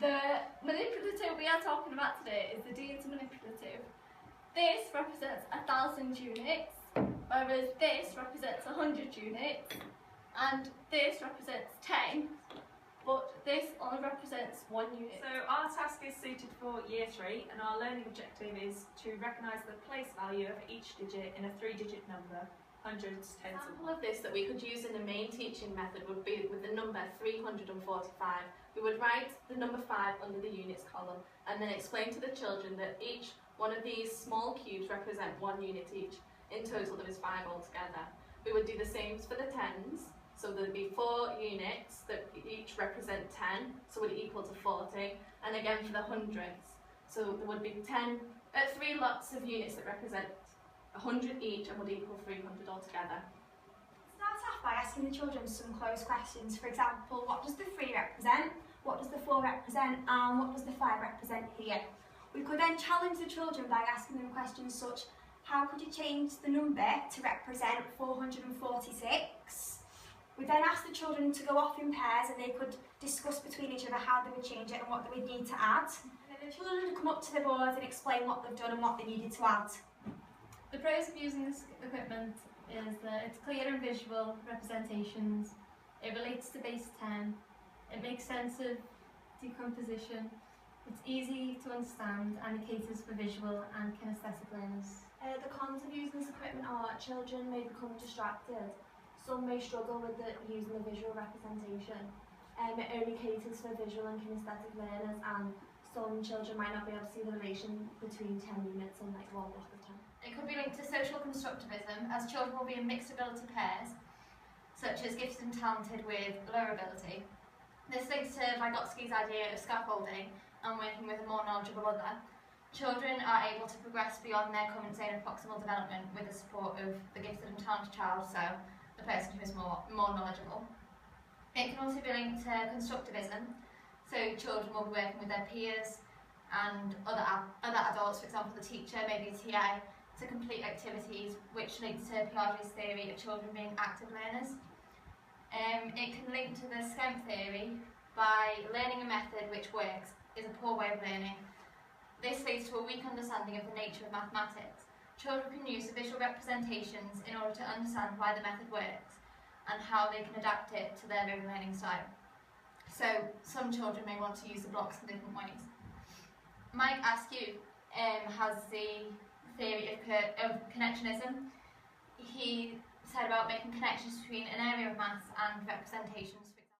The manipulative we are talking about today is the Dienes Manipulative. This represents 1,000 units, whereas this represents 100 units, and this represents 10, but this only represents 1 unit. So our task is suited for Year 3, and our learning objective is to recognise the place value of each digit in a 3-digit number, hundreds, tens. An example of this that we could use in the main teaching method would be with the number 345. We would write the number 5 under the units column and then explain to the children that each one of these small cubes represent 1 unit each. In total there is 5 altogether. We would do the same for the tens, so there would be 4 units that each represent 10, so would equal to 40, and again for the hundreds. So there would be 3 lots of units that represent 100 each and would equal 300 altogether. Start off by asking the children some closed questions. For example, what does the 3 represent? What does the 4 represent? And what does the 5 represent here? We could then challenge the children by asking them questions such: how could you change the number to represent 446? We then asked the children to go off in pairs and they could discuss between each other how they would change it and what they would need to add. And then the children would come up to the board and explain what they've done and what they needed to add. The pros of using this equipment is that it's clear and visual representations, it relates to base 10, it makes sense of decomposition, it's easy to understand, and it caters for visual and kinesthetic learners. The cons of using this equipment are children may become distracted. Some may struggle with using the visual representation. It only caters for visual and kinesthetic learners, and some children might not be able to see the relation between 10 units and like one block of 10. It could be linked to social constructivism, as children will be in mixed ability pairs, such as gifted and talented with lower ability. This links to Vygotsky's idea of scaffolding and working with a more knowledgeable other. Children are able to progress beyond their current zone of proximal development with the support of the gifted and talented child, so the person who is more knowledgeable. It can also be linked to constructivism, so children will be working with their peers and other adults, for example the teacher, maybe a TA, to complete activities, which links to Piaget's theory of children being active learners. It can link to the STEM theory by learning a method which works is a poor way of learning. This leads to a weak understanding of the nature of mathematics. Children can use the visual representations in order to understand why the method works and how they can adapt it to their own learning style. So some children may want to use the blocks in different ways. Mike Askew has the theory of connectionism. He said about making connections between an area of maths and representations